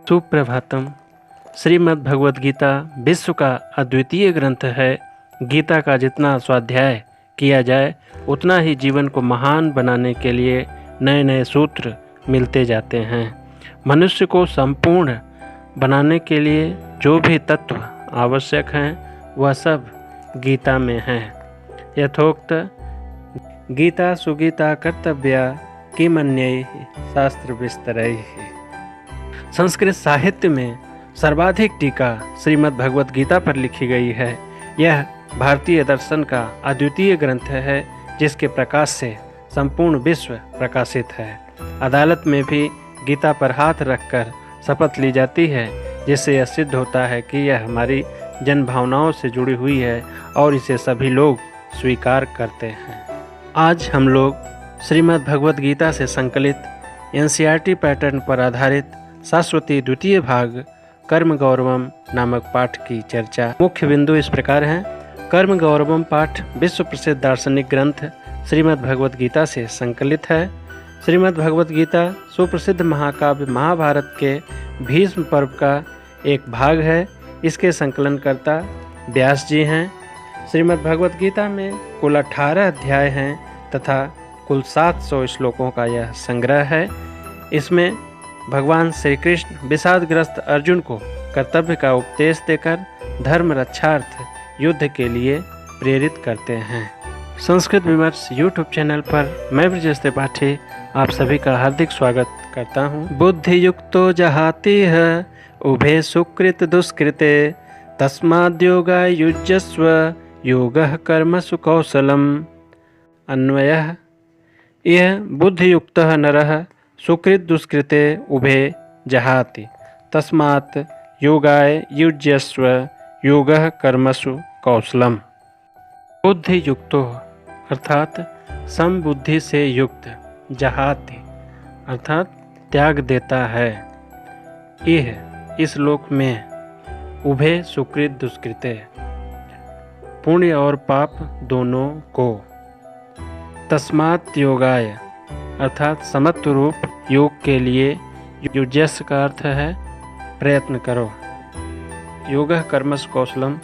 सुप्रभातम। श्रीमद् भगवद गीता विश्व का अद्वितीय ग्रंथ है। गीता का जितना स्वाध्याय किया जाए उतना ही जीवन को महान बनाने के लिए नए नए सूत्र मिलते जाते हैं। मनुष्य को संपूर्ण बनाने के लिए जो भी तत्व आवश्यक हैं वह सब गीता में हैं। यथोक्त गीता सुगीता कर्तव्या किमन्यैः शास्त्र विस्तरैः। संस्कृत साहित्य में सर्वाधिक टीका श्रीमद् भगवद गीता पर लिखी गई है। यह भारतीय दर्शन का अद्वितीय ग्रंथ है जिसके प्रकाश से संपूर्ण विश्व प्रकाशित है। अदालत में भी गीता पर हाथ रखकर शपथ ली जाती है जिससे यह सिद्ध होता है कि यह हमारी जन भावनाओं से जुड़ी हुई है और इसे सभी लोग स्वीकार करते हैं। आज हम लोग श्रीमद् भगवद गीता से संकलित NCERT पैटर्न पर आधारित शाश्वती द्वितीय भाग कर्म गौरवम नामक पाठ की चर्चा। मुख्य बिंदु इस प्रकार हैं। कर्म गौरवम पाठ विश्व प्रसिद्ध दार्शनिक ग्रंथ श्रीमद् भगवद गीता से संकलित है। श्रीमद् भगवद गीता सुप्रसिद्ध महाकाव्य महाभारत के भीष्म पर्व का एक भाग है। इसके संकलनकर्ता व्यास जी हैं। श्रीमद् भगवद गीता में कुल 18 अध्याय हैं तथा कुल 700 श्लोकों का यह संग्रह है। इसमें भगवान श्री कृष्ण विषादग्रस्त अर्जुन को कर्तव्य का उपदेश देकर धर्म रक्षार्थ युद्ध के लिए प्रेरित करते हैं। संस्कृत विमर्श YouTube चैनल पर मैं ब्रजेश त्रिपाठी आप सभी का हार्दिक स्वागत करता हूँ। बुद्धि युक्तो जहाति है उभे सुकृत दुष्कृते तस्माद्योगाय युज्यस्व योगः कर्मसु कौशलम्। अन्वयः यह बुद्धियुक्तः नरः सुकृत दुष्कृते उभे जहाति तस्मात् योगाय युज्यस्व योगः कर्मसु कौशलम्। बुद्धि युक्तो अर्थात समबुद्धि से युक्त, जहाति अर्थात त्याग देता है। यह इस लोक में उभे सुकृत दुष्कृते पुण्य और पाप दोनों को, तस्मात् योगाय अर्थात समत्व रूप योग के लिए, युज्यस का अर्थ है प्रयत्न करो। योगः कर्मसु कौशलम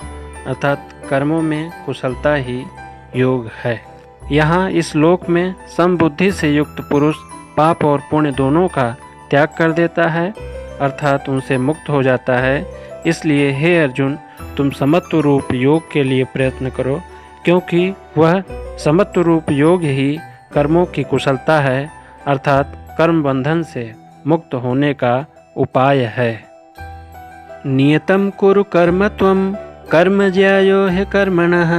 अर्थात कर्मों में कुशलता ही योग है। यहाँ इस लोक में समबुद्धि से युक्त पुरुष पाप और पुण्य दोनों का त्याग कर देता है अर्थात उनसे मुक्त हो जाता है। इसलिए हे अर्जुन, तुम समत्व रूप योग के लिए प्रयत्न करो क्योंकि वह समत्व रूप योग ही कर्मों की कुशलता है अर्थात कर्म बंधन से मुक्त होने का उपाय है। नियतम कुरु कर्म त्वं कर्म ज्यायो हि कर्मणः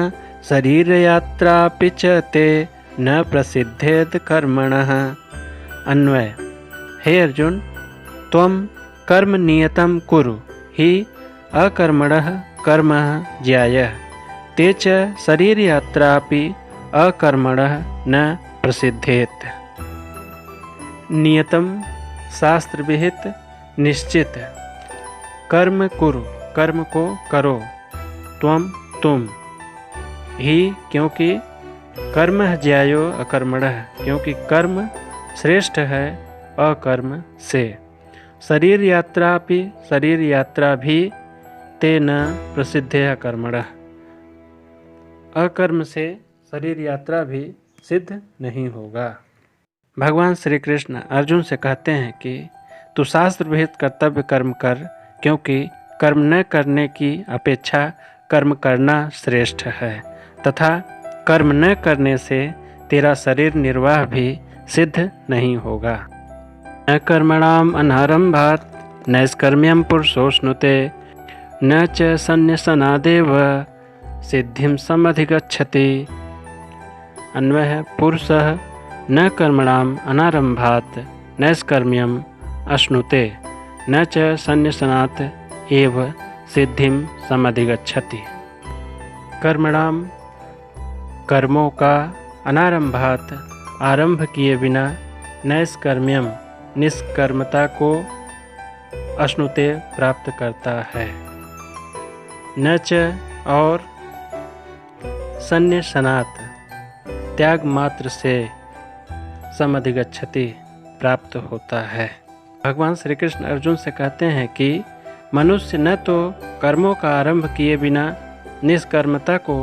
शरीर यात्रापि च ते न प्रसिद्धेत कर्मणः। अन्वय हे अर्जुन, त्वं कर्म नियतम कुरु हि अकर्मणः कर्म ज्यायः ते च शरीर यात्रापि अकर्मणः न प्रसिद्धेत। नियतम शास्त्र विहित निश्चित, कर्म कुरु कर्म को करो, त्वम तुम, ही क्योंकि कर्म ज्यायो अकर्मणः क्योंकि कर्म श्रेष्ठ है अकर्म से, शरीर यात्रापि शरीर यात्रा भी ते न प्रसिद्धेय कर्मणः अकर्म से शरीर यात्रा भी सिद्ध नहीं होगा। भगवान श्री कृष्ण अर्जुन से कहते हैं कि तू शास्त्र विहित कर्तव्य कर्म कर क्योंकि कर्म न करने की अपेक्षा कर्म करना श्रेष्ठ है तथा कर्म न करने से तेरा शरीर निर्वाह भी सिद्ध नहीं होगा। न कर्मणाम अनारंभात् नैष्कर्म्यं पुरुषोऽश्नुते न च सन्न्यसनादेव सिद्धिं समधिगच्छति। अन्वय है पुरुषः न कर्मणाम अनारंभात् नैष्कर्म्यम् अश्नुते न च सन्न्यसनात् एव सिद्धिं समधिगच्छति। कर्मणाम कर्मों का अनारंभात् आरंभ किए बिना नैष्कर्म्यम निष्कर्मता को अश्नुते प्राप्त करता है। न च और सन्न्यसनात् त्याग मात्र से समधिगच्छति प्राप्त होता है। भगवान श्री कृष्ण अर्जुन से कहते हैं कि मनुष्य न तो कर्मों का आरंभ किए बिना निष्कर्मता को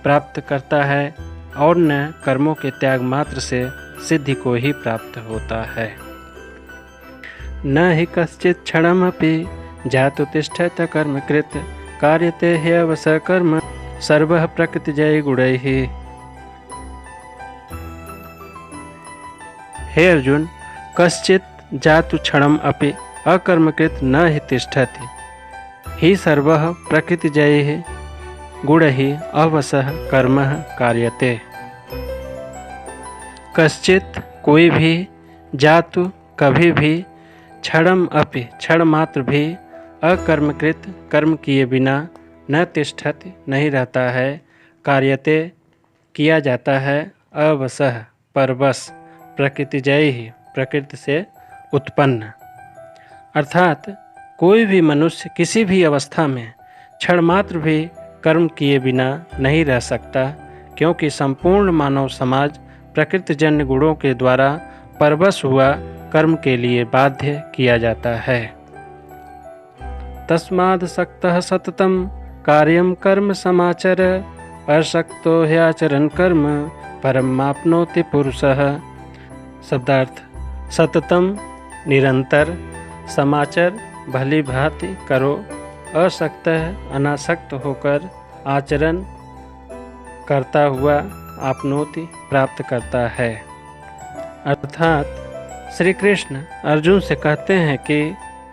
प्राप्त करता है और न कर्मों के त्याग मात्र से सिद्धि को ही प्राप्त होता है। न हि कश्चित् क्षणमपि जातुतिष्ठत कर्मकृत् कार्यते ह्यवस कर्म सर्वः प्रकृतिजय गुणैः। हे अर्जुन, कश्चित् जातु क्षणम अपि अकर्मकृत न हि तिष्ठति हि सर्वः प्रकृतिजैः गुणैः अवसः कर्म कार्यते। कश्चित् कोई भी, जातु कभी भी, क्षणम अपि क्षण मात्र भी, अकर्मकृत कर्म किए बिना, न तिष्ठति नहीं रहता है, कार्यते किया जाता है, अवसः परवश, प्रकृतिजैः प्रकृति से उत्पन्न। अर्थात कोई भी मनुष्य किसी भी अवस्था में क्षण मात्र भी कर्म किए बिना नहीं रह सकता, क्योंकि संपूर्ण मानव समाज प्रकृतिजन्य गुणों के द्वारा परवश हुआ कर्म के लिए बाध्य किया जाता है। तस्माद् सक्तः सततं कार्यं कर्म समाचर अशक्तो ह्याचरन् कर्म परमाप्नोति पुरुषः। शब्दार्थ: सततम निरंतर, समाचर भली भांति करो, अशक्त अनासक्त होकर आचरण करता हुआ आपनोति प्राप्त करता है। अर्थात श्री कृष्ण अर्जुन से कहते हैं कि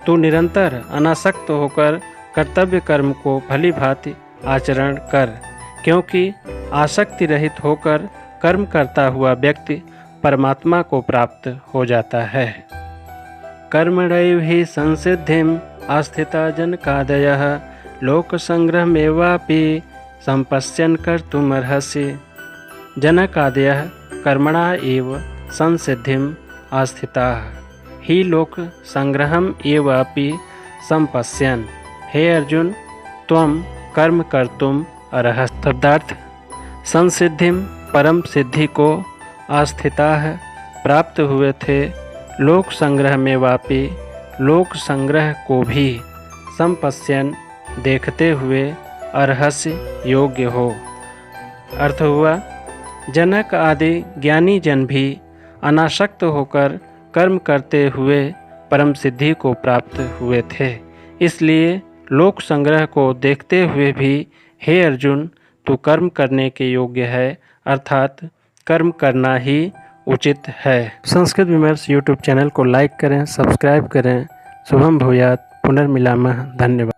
तू निरंतर अनासक्त होकर कर्तव्य कर्म को भली भांति आचरण कर, क्योंकि आसक्ति रहित होकर कर्म करता हुआ व्यक्ति परमात्मा को प्राप्त हो जाता है। कर्मणैव हि संसिद्धिम आस्थिता जनकादयः लोकसंग्रहमेवापि संपश्यन् कर्तुमर्हसि। जनकादयः कर्मणा एव संसिद्धिम आस्थिताः हि लोक संग्रहम एवापि संपश्यन्। हे अर्जुन, त्वं कर्म कर्तुम अर्हसि। शब्दार्थ: संसिद्धिम परम सिद्धि को, आस्थिताः प्राप्त हुए थे, लोक संग्रह में वापी लोक संग्रह को भी, संपश्यन देखते हुए, अर्हस्य योग्य हो। अर्थ हुआ, जनक आदि ज्ञानी जन भी अनासक्त होकर कर्म करते हुए परम सिद्धि को प्राप्त हुए थे। इसलिए लोक संग्रह को देखते हुए भी हे अर्जुन, तू कर्म करने के योग्य है, अर्थात कर्म करना ही उचित है। संस्कृत विमर्श यूट्यूब चैनल को लाइक करें, सब्सक्राइब करें। शुभम भूयात्। पुनर्मिलामः। धन्यवाद।